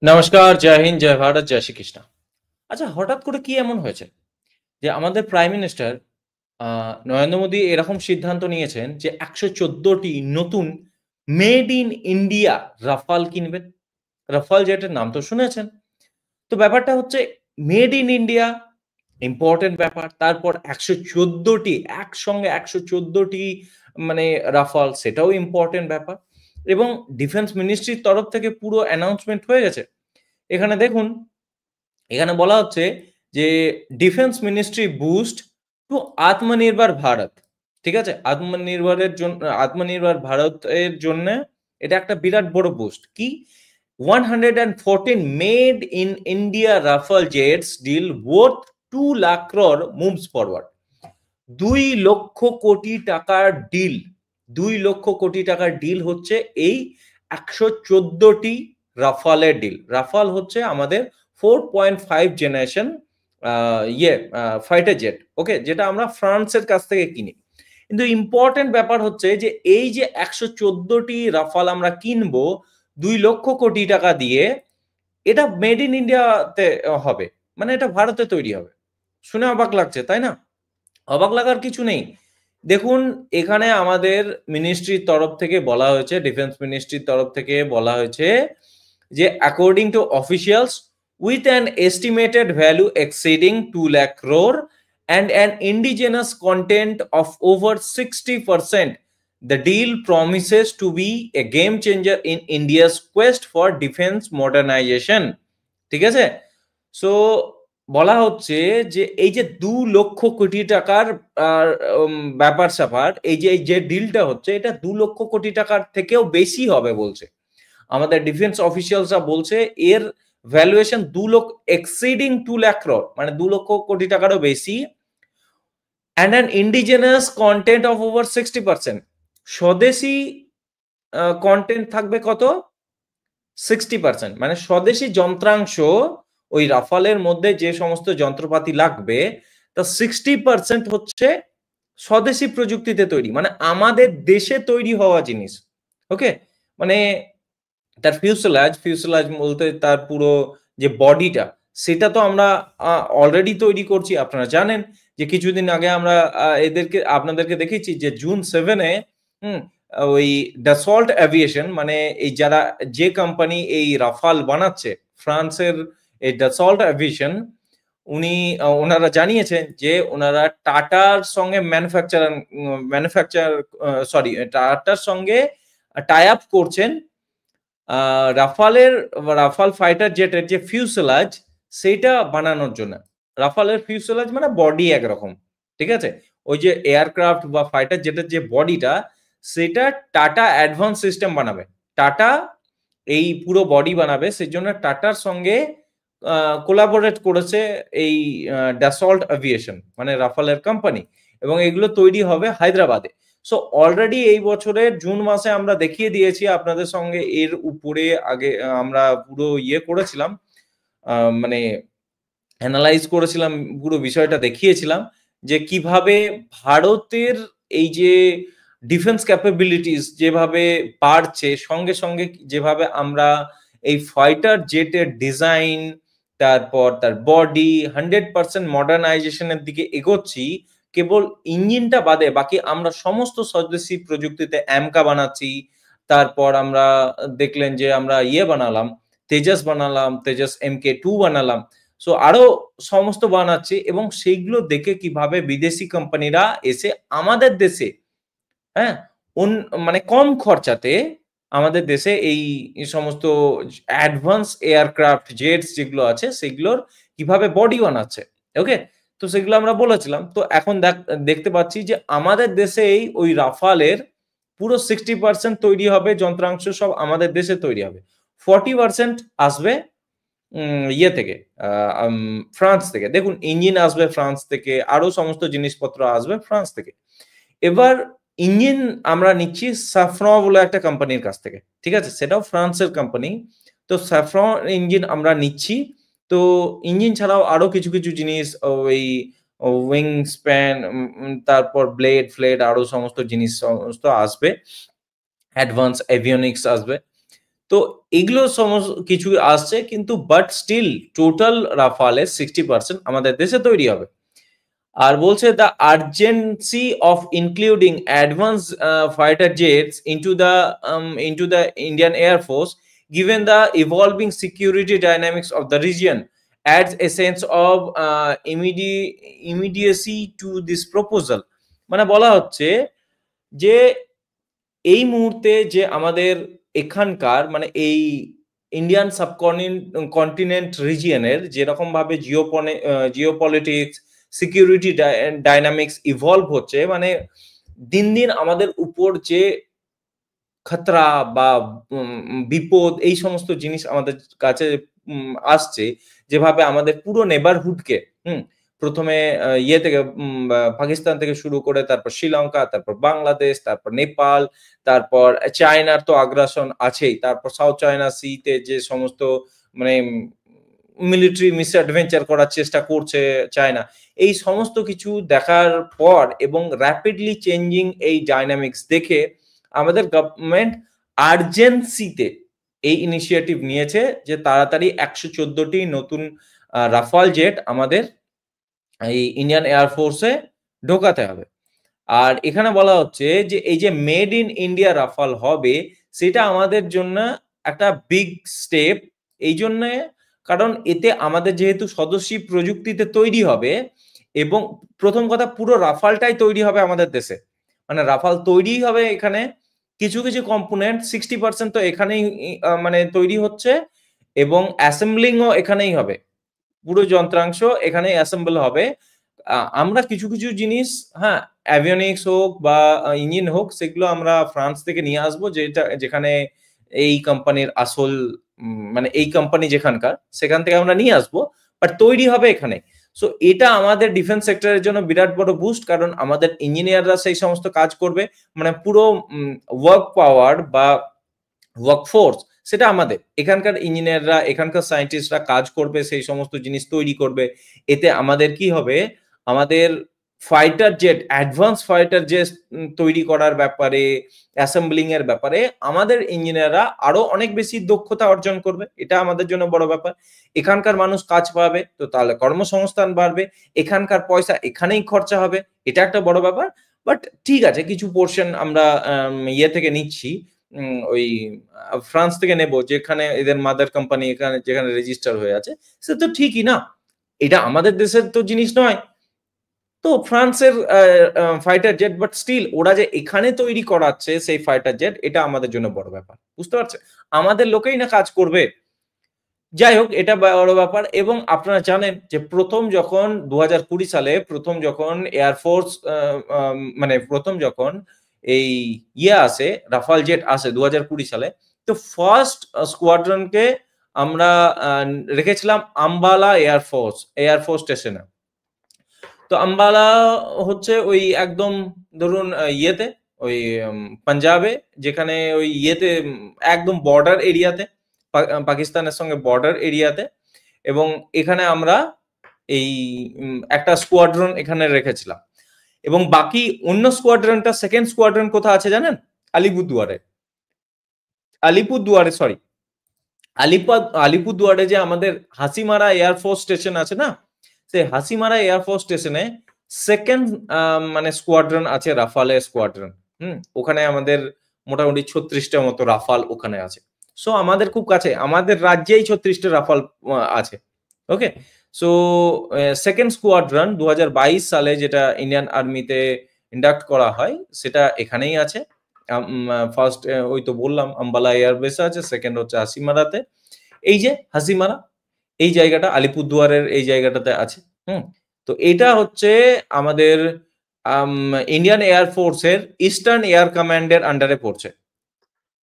নমস্কার, জয় হিন্দ, জয় ভারত, জয় শ্রীকৃষ্ণ। আচ্ছা, হঠাৎ করে কি এমন হয়েছে যে আমাদের প্রাইম মিনিস্টার নরেন্দ্র মোদী এরকম সিদ্ধান্ত নিয়েছেন যে ১১৪টি নতুন মেড ইন ইন্ডিয়া রাফাল কিনবেন। রাফাল জেটের নাম তো শুনেছেন। তো ব্যাপারটা হচ্ছে মেড ইন ইন্ডিয়া ইম্পোর্টেন্ট ব্যাপার। তারপর ১১৪টি একসঙ্গে ১১৪টি মানে রাফাল সেটাও ইম্পোর্টেন্ট ব্যাপার। এবং ডিফেন্স মিনিস্ট্রির তরফ থেকে পুরো অ্যানাউন্সমেন্ট হয়ে গেছে। এখানে দেখুন, এখানে বলা হচ্ছে যে ডিফেন্স মিনিস্ট্রি বুস্ট টু আত্মনির্ভর ভারত। ঠিক আছে? আত্মনির্ভর ভারতের জন্যে এটা একটা বিরাট বড় বুস্ট। কি? 114 made in India Rafale jets deal worth 2 lakh crore moves forward. ২ লক্ষ কোটি টাকার ডিল, ২ লক্ষ কোটি টাকার ডিল হচ্ছে এই ১১৪টি রাফালের ডিল। রাফাল হচ্ছে আমাদের 4.5 জেনারেশন ফাইটার জেট। ওকে? যেটা আমরা ফ্রান্সের কাছ থেকে কিনি। কিন্তু ইম্পোর্টেন্ট ব্যাপার হচ্ছে যে এই যে ১১৪টি রাফাল আমরা কিনবো ২ লক্ষ কোটি টাকা দিয়ে, এটা মেড ইন ইন্ডিয়াতে হবে। মানে এটা ভারতে তৈরি হবে। শুনে অবাক লাগছে, তাই না? অবাক লাগার কিছু নেই। দেখুন, এখানে আমাদের মিনিস্ট্রির তরফ থেকে বলা হয়েছে, ডিফেন্স মিনিস্ট্রির তরফ থেকে বলা হয়েছে যে according to officials with an estimated value exceeding 2 lakh crore and an indigenous content of over 60%, the deal promises to be a game changer in India's quest for defense modernization. ঠিক আছে? সো বলা হচ্ছে যে এই যে ২ লক্ষ কোটি টাকার ব্যাপার-স্যাপার, এই যে ডিলটা হচ্ছে এটা ২ লক্ষ কোটি টাকার থেকেও বেশি হবে বলছে। আমাদের ডিফেন্স অফিসিয়ালসরা বলছে এর ভ্যালুয়েশন ২ লক্ষ এক্সিডিং 2 লাখ ক্রোর, মানে ২ লক্ষ কোটি টাকারও বেশি। And an indigenous content of over 60%। Swadeshi content থাকবে কত? 60%। মানে স্বদেশী যন্ত্রাংশ, ওই রাফালের মধ্যে যে সমস্ত যন্ত্রপাতি লাগবে তার 60% হচ্ছে স্বদেশী প্রযুক্তিতে তৈরি। মানে আমাদের দেশে তৈরি হওয়া জিনিস। ওকে? মানে তার ফিউসেলাজ বলতে তার পুরো যে বডিটা, সেটা তো আমরা অলরেডি তৈরি করছি। আপনারা জানেন যে কিছুদিন আগে আমরা আপনাদেরকে দেখিয়েছি যে জুন 7 এ হুম, ওই Dassault Aviation, মানে এই যে কোম্পানি এই রাফাল বানাচ্ছে, ফ্রান্সের এই Dassault Aviation, ওনারা জানিয়েছেন যে ওনারা টাটার সঙ্গে টাটার সঙ্গে টাই আপ করছেন রাফাল ফাইটার জেটের যে ফিউসেলাজ সেইটা বানানোর জন্য। রাফালের ফিউসেলাজ মানে বডি একরকম। ঠিক আছে? ওই যে এয়ারক্রাফট বা ফাইটার জেটের যে বডিটা, সেটা টাটা অ্যাডভান্স সিস্টেম বানাবে। টাটা এই পুরো বডি বানাবে। সেজন্য টাটার সঙ্গে কোলাবোরেট করেছে এই Dassault Aviation, মানে রাফালের কোম্পানি, এবং এগুলো তৈরি হবে হায়দ্রাবাদে। সো অলরেডি এই বছরের জুন মাসে আমরা দেখিয়ে দিয়েছি আপনাদের সঙ্গে, এর উপরে আগে আমরা পুরো করেছিলাম, মানে অ্যানালাইজ করেছিলাম, পুরো বিষয়টা দেখিয়েছিলাম যে কিভাবে ভারতের এই যে ডিফেন্স ক্যাপাবিলিটিস যেভাবে বাড়ছে, সঙ্গে সঙ্গে যেভাবে আমরা এই ফাইটার জেটের ডিজাইন, তারপর তার বডি 100% মডার্নাইজেশনের দিকে এগোচ্ছি। কেবল ইঞ্জিনটা বাদে বাকি আমরা সমস্ত স্বদেশী প্রযুক্তিতে অ্যামকা বানাচ্ছি। তারপর আমরা দেখলেন যে আমরা বানালাম, তেজাস MK2 বানালাম। সো আরো সমস্ত বানাচ্ছি, এবং সেইগুলো দেখে কিভাবে বিদেশি কোম্পানিরা এসে আমাদের দেশে, হ্যাঁ, মানে কম খরচাতে আমাদের দেশে এই সমস্ত অ্যাডভান্স এয়ারক্রাফট জেটস যেগুলো আছে সেগুলোর কিভাবে বডি বানাচ্ছে। ওকে? তো সেগুলো আমরা বলেছিলাম। তো এখন দেখতে পাচ্ছি যে আমাদের দেশেই ওই রাফালের পুরো 60% তৈরি হবে, যন্ত্রাংশ সব আমাদের দেশে তৈরি হবে। 40% আসবে থেকে, ফ্রান্স থেকে। দেখুন, ইঞ্জিন আসবে ফ্রান্স থেকে, আরো সমস্ত জিনিসপত্র আসবে ফ্রান্স থেকে। এবার ইঞ্জিন আমরা নিচ্ছি সাফ্রন বলে একটা কোম্পানির কাছ থেকে। ঠিক আছে? সেটাও ফ্রান্সের কোম্পানি। তো সাফ্রন ইঞ্জিন আমরা নিচ্ছি। তো ইঞ্জিন ছাড়াও আরো কিছু জিনিস, ওই উইং স্প্যান, তারপর ব্লেড আরো সমস্ত জিনিস সমস্ত আসবে। অ্যাডভান্স এভিওনিক্স আসবে। তো এগুলো কিছু আসছে, কিন্তু বাট স্টিল টোটাল রাফালের 60% আমাদের দেশে তৈরি হবে। আর বলছে the urgency of including advance fighter jets into the Indian air force given the evolving security dynamics of the region adds a sense of immediacy to this proposal। মানে বলা হচ্ছে যে এই মুহূর্তে যে আমাদের এখানকার মানে এই ইন্ডিয়ান কন্টিনেন্ট রিজিয়নের যেরকম ভাবে জিওপলিটিক্স সিকিউরিটি ডাইনামিক্স ইভলভ হচ্ছে, মানে দিন দিন আমাদের উপর যে খতরা বা বিপদ এই সমস্ত জিনিস আমাদের কাছে আসছে, যেভাবে আমাদের পুরো নেবারহুডকে প্রথমে ইয়ে থেকে পাকিস্তান থেকে শুরু করে তারপর শ্রীলঙ্কা, তারপর বাংলাদেশ, তারপর নেপাল, তারপর চায়নার তো আগ্রাসন আছেই, তারপর সাউথ চায়না সিতে যে সমস্ত মানে মিলিটারি মিসঅ্যাডভেঞ্চার করার চেষ্টা করছে চায়না, এই সমস্ত কিছু দেখার পর এবং র্যাপিডলি চেঞ্জিং এই ডাইনামিক্স দেখে আমাদের গভর্নমেন্ট আর্জেন্সিতে এই ইনিশিয়েটিভ নিয়েছে যে তাড়াতাড়ি 114টি নতুন রাফাল জেট আমাদের এই ইন্ডিয়ান এয়ারফোর্সে ঢোকাতে হবে। আর এখানে বলা হচ্ছে যে এই যে মেড ইন ইন্ডিয়া রাফাল হবে, সেটা আমাদের জন্য একটা বিগ স্টেপ। এই জন্য কারণ এতে আমাদের যেহেতু স্বদেশী প্রযুক্তিতে তৈরি হবে, এবং প্রথম কথা পুরো রাফালটাই তৈরি হবে আমাদের দেশে, মানে রাফাল তৈরি হবে এখানে, কিছু কিছু কম্পোনেন্ট 60% তো এখানেই মানে তৈরি হচ্ছে, এবং অ্যাসেম্বলিংও এখানেই হবে, পুরো যন্ত্রাংশ এখানেই অ্যাসেম্বল হবে। আমরা কিছু কিছু জিনিস, হ্যাঁ, অ্যাভিওনিক্স হোক বা ইঞ্জিন হোক, সেগুলো আমরা ফ্রান্স থেকে নিয়ে আসবো, যেখানে এই কোম্পানির আসল মানে এই কোম্পানি যেখানকার, সেখান থেকে আমরা নিয়ে আসবো, বাট তৈরি হবে এখানে। সো এটা আমাদের ডিফেন্স সেক্টরের জন্য বিরাট বড় বুস্ট, কারণ আমাদের ইঞ্জিনিয়াররা সেই সমস্ত কাজ করবে, মানে পুরো ওয়ার্ক পাওয়ার বা ওয়ার্কফোর্স সেটা আমাদের এখানকার ইঞ্জিনিয়াররা, এখানকার সায়েন্টিস্টরা কাজ করবে, সেই সমস্ত জিনিস তৈরি করবে। এতে আমাদের কি হবে, আমাদের fighter jet, advance fighter jet তৈরি করার ব্যাপারে, অ্যাসেম্বলিং এর ব্যাপারে আমাদের ইঞ্জিনিয়াররা আরো অনেক বেশি দক্ষতা অর্জন করবে। এটা আমাদের জন্য বড় ব্যাপার। এখানকার মানুষ কাজ পাবে, তো তাহলে কর্মসংস্থান বাড়বে, এখানকার পয়সা এখানেই খরচা হবে, এটা একটা বড় ব্যাপার। বাট ঠিক আছে, কিছু পোর্শন আমরা ইয়ে থেকে নিচ্ছি, ওই ফ্রান্স থেকে নেব, যেখানে এদের মাদার কোম্পানি এখানে যেখানে রেজিস্টার হয়ে আছে, সে তো ঠিকই না, এটা আমাদের দেশের তো জিনিস নয়। তো ফ্রান্সের ফাইটার জেট, বাট স্টিল ওরা যে এখানে তৈরি করাচ্ছে সেই ফাইটার জেট, এটা আমাদের জন্য বড় ব্যাপার, বুঝতে পারছেন? আমাদের লোকেই না কাজ করবে। যাই হোক, এটা বড় ব্যাপার। এবং আপনারা জানেন যে প্রথম যখন 2020 সালে প্রথম যখন এয়ারফোর্স মানে প্রথম যখন এই ইয়ে আসে, রাফাল জেট আসে 2020 সালে, তো ফার্স্ট স্কোয়াড্রনকে আমরা রেখেছিলাম আম্বালা এয়ারফোর্স স্টেশনে। তো আম্বালা হচ্ছে ওই একদম ধরুন ইয়েতে, ওই পাঞ্জাবে, যেখানে ওই ইয়েতে একদম বর্ডার এরিয়াতে, পাকিস্তানের সঙ্গে বর্ডার এরিয়াতে। এবং এখানে আমরা এই একটা স্কোয়াড্রন এখানে রেখেছিলাম, এবং বাকি অন্য স্কোয়াড্রনটা, সেকেন্ড স্কোয়াড্রন কোথা আছে জানেন? আলিপুরদুয়ারে সরি, আলিপুরদুয়ারে যে আমাদের হাসিমারা এয়ারফোর্স স্টেশন আছে না, সেই হাসিমারা এয়ারফোর্স স্টেশনে সেকেন্ড মানে স্কোয়াড্রন আছে, রাফালের স্কোয়াড্রন। ওখানে আমাদের মোটামুটি 36টা মতো রাফাল ওখানে আছে। সো আমাদের খুব কাছে, আমাদের রাজ্যেই 36টা রাফাল আছে। ওকে, সো সেকেন্ড স্কোয়াড্রন 2022 সালে যেটা ইন্ডিয়ান আর্মিতে ইন্ডাক্ট করা হয়, সেটা এখানেই আছে। ফার্স্ট ওই তো বললাম আম্বালা এয়ারবেসে আছে, সেকেন্ড হচ্ছে হাসিমারাতে। এই যে হাসিমারা, এই জায়গাটা আলিপুরদুয়ারের এই জায়গাটাতে আছে। তো এটা হচ্ছে আমাদের ইন্ডিয়ান এয়ারফোর্সের ইস্টার্ন এয়ার কমান্ডের আন্ডারে পড়ছে।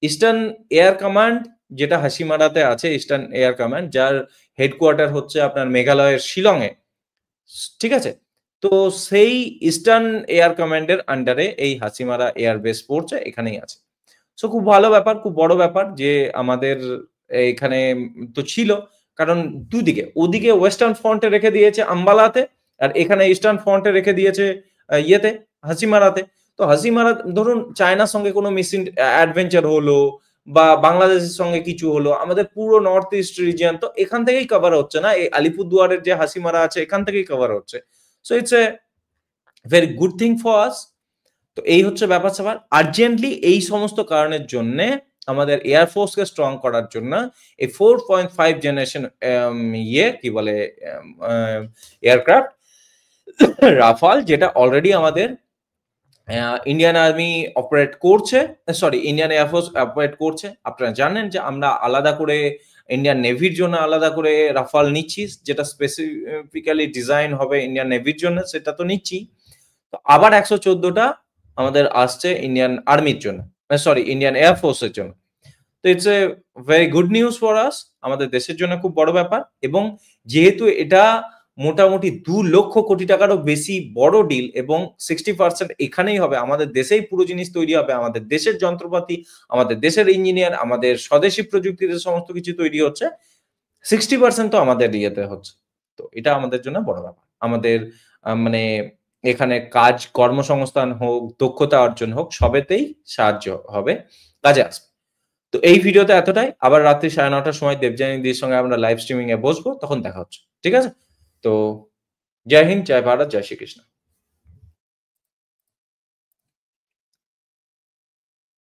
ইস্টার্ন এয়ার কমান্ড যেটা হাসিমারাতে আছে, ইস্টার্ন এয়ার কমান্ড, যার হেডকোয়ার্টার হচ্ছে আপনার মেঘালয়ের শিলংয়ে, ঠিক আছে? তো সেই ইস্টার্ন এয়ার কমান্ডের আন্ডারে এই হাসিমারা এয়ারবেস পড়ছে, এখানেই আছে। সো খুব ভালো ব্যাপার, খুব বড় ব্যাপার যে আমাদের এখানে তো ছিল, কারণ দুদিকে, ওদিকে ওয়েস্টার্ন ফ্রন্টে রেখে দিয়েছে আম্বালাতে, আর এখানে ইস্টার্ন ফ্রন্টে রেখে দিয়েছে ইয়েতে, হাসিমারাতে। তো হাসিমারা ধরুন চায়নার সঙ্গে কোনো অ্যাডভেঞ্চার হলো বা বাংলাদেশের সঙ্গে কিছু হলো, আমাদের পুরো নর্থ ইস্ট রিজিয়ন তো এখান থেকেই কভার হচ্ছে না। এই আলিপুরদুয়ারের যে হাসিমারা আছে এখান থেকেই কভার হচ্ছে। So it's a very good thing for us. তো এই হচ্ছে ব্যাপার-স্যাপার। আর্জেন্টলি এই সমস্ত কারণের জন্যে আমাদের এয়ার ফোর্সকে স্ট্রং করার জন্য এই 4.5 জেনারেশন কি বলে এম আ এয়ারক্রাফট রাফাল, যেটা অলরেডি আমাদের ইন্ডিয়ান আর্মি অপারেট করছে, sorry Indian air force operate করছে। আপনারা জানেন যে আমরা আলাদা করে ইন্ডিয়ান নেভির জন্য আলাদা করে রাফাল নিচ্ছি, যেটা স্পেসিফিক্যালি ডিজাইন হবে ইন্ডিয়ান নেভির জন্য, সেটা তো নিচ্ছি। তো আবার ১১৪ টা আমাদের আসছে ইন্ডিয়ান আর্মির জন্য। সরি ইন্ডিয়ান এয়ার ফোর্সের জন্য। তো it's a very good news for us. আমাদের দেশের জন্য খুব বড় ব্যাপার, এবং যেহেতু এটা মোটামুটি ৳২,০০,০০,০০,০০,০০০ টাকারও বেশি বড় ডিল, এবং 60% এখানেই হবে। আমাদের দেশেই পুরো জিনিস তৈরি হবে। আমাদের দেশের যন্ত্রপাতি, আমাদের দেশের ইঞ্জিনিয়ার, আমাদের স্বদেশী প্রযুক্তিতে সমস্ত কিছু তৈরি হচ্ছে। 60% তো আমাদের ইয়েতে হচ্ছে। তো এটা আমাদের জন্য বড় ব্যাপার। আমাদের মানে এখানে কর্মসংস্থান হোক, দক্ষতা অর্জন হোক, সবেতেই সাহায্য হবে, কাজে আসবে। তো এই ভিডিওতে এতটাই। আবার রাত্রি ৯:৩০ টার সময় দেবযানী দির সঙ্গে আমরা লাইভ স্ট্রিমিং এ বসবো। তখন দেখা হচ্ছে। ঠিক আছে? তো জয় হিন্দ, জয় ভারত, জয় শ্রীকৃষ্ণ।